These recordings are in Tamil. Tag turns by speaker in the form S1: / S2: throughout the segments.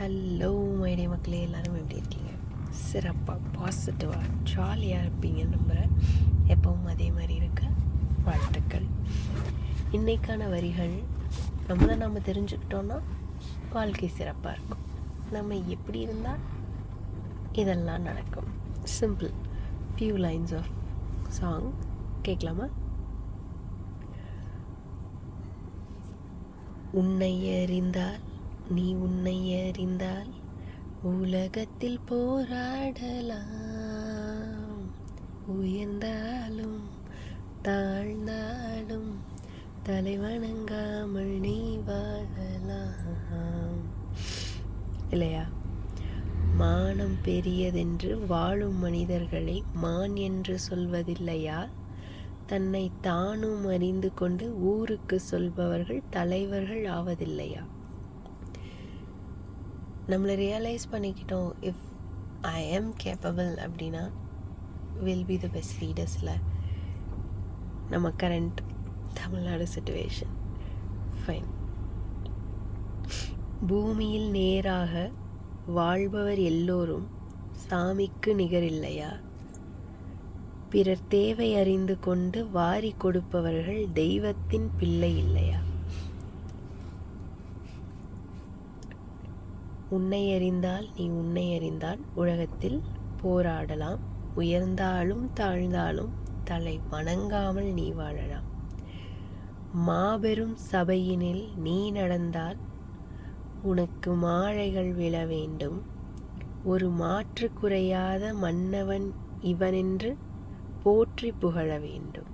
S1: ஹலோ மைடிய மக்களே, எல்லோரும் எப்படி இருக்கீங்க? சிறப்பாக பாசிட்டிவாக ஜாலியாக இருப்பீங்கன்னு நம்புகிறேன். எப்பவும் அதே மாதிரி இருக்க வாழ்த்துக்கள். இன்றைக்கான வரிகள், நம்மளை நம்ம தெரிஞ்சுக்கிட்டோன்னா வாழ்க்கை சிறப்பாக இருக்கும். நம்ம எப்படி இருந்தால் இதெல்லாம் நடக்கும். Simple few lines of song கேட்கலாமா? உன்னை அறிந்தால் நீ உன்னை அறிந்தால் உலகத்தில் போராடலாம், உயர்ந்தாலும் தாழ்ந்தாலும் தலைவணங்காமல் நீ வாழலாம். இல்லையா? மானம் பெரியதென்று வாழும் மனிதர்களை மான் என்று சொல்வதில்லையா? தன்னை தானும் அறிந்து கொண்டு ஊருக்கு சொல்பவர்கள் தலைவர்கள் ஆவதில்லையா? நம்மளை ரியலைஸ் பண்ணிக்கிட்டோம், இஃப் ஐ எம் கேப்பபிள் அப்படின்னா வில் பி த பெஸ்ட் லீடர்ஸில். நம்ம கரண்ட் தமிழ்நாடு சிச்சுவேஷன் ஃபைன். பூமியில் நேராக வாழ்பவர் எல்லோரும் சாமிக்கு நிகரில்லையா? பிறர் தேவை அறிந்து கொண்டு வாரி கொடுப்பவர்கள் தெய்வத்தின் பிள்ளை இல்லையா? உன்னை அறிந்தால் நீ உன்னை அறிந்தால் உலகத்தில் போராடலாம், உயர்ந்தாலும் தாழ்ந்தாலும் தலை வணங்காமல் நீ வாழலாம். மாபெரும் சபையினில் நீ நடந்தால் உனக்கு மாலைகள் விழ வேண்டும், ஒரு மாற்று குறையாத மன்னவன் இவனென்று போற்றி புகழ வேண்டும்.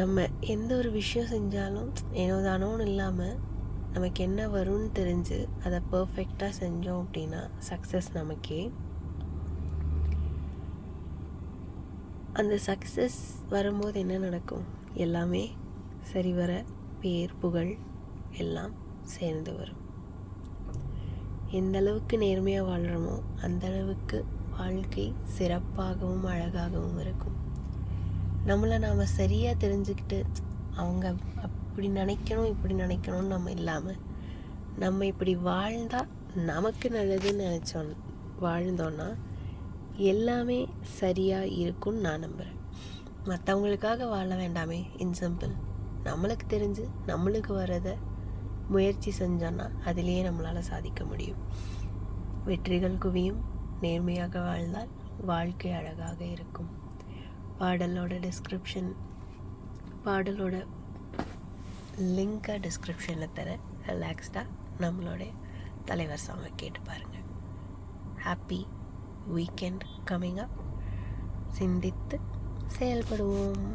S1: நம்ம எந்த ஒரு விஷயம் செஞ்சாலும் ஏனோதானோன்னு இல்லாமல் நமக்கு என்ன வரும்னு தெரிஞ்சு அதை பர்ஃபெக்டாக செஞ்சோம் அப்படின்னா சக்ஸஸ் நமக்கே. அந்த சக்ஸஸ் வரும்போது என்ன நடக்கும்? எல்லாமே சரிவர பேர் புகழ் எல்லாம் சேர்ந்து வரும். எந்த அளவுக்கு நேர்மையாக வாழ்கிறோமோ அந்த அளவுக்கு வாழ்க்கை சிறப்பாகவும் அழகாகவும் இருக்கும். நம்மளை நாம் சரியாக தெரிஞ்சுக்கிட்டு அவங்க அப்படி நினைக்கணும் இப்படி நினைக்கணும்னு நம்ம இல்லாமல் நம்ம இப்படி வாழ்ந்தால் நமக்கு நல்லதுன்னு நினச்சோம் வாழ்ந்தோன்னா எல்லாமே சரியாக இருக்கும்னு நான் நம்புகிறேன். மற்றவங்களுக்காக வாழ வேண்டாமே. இன் சிம்பிள், நம்மளுக்கு தெரிஞ்சு நம்மளுக்கு வரதை முயற்சி செஞ்சோன்னா அதிலேயே நம்மளால் சாதிக்க முடியும். வெற்றிகள் குவியும். நேர்மையாக வாழ்ந்தால் வாழ்க்கை அழகாக இருக்கும். பாடலோட லிங்கை டிஸ்கிரிப்ஷனில் தர ரிலாக்ஸ்டாக நம்மளுடைய தலைவர் சாங்கை கேட்டு பாருங்கள். Happy weekend coming up. சிந்தித்து செயல்படுவோம்.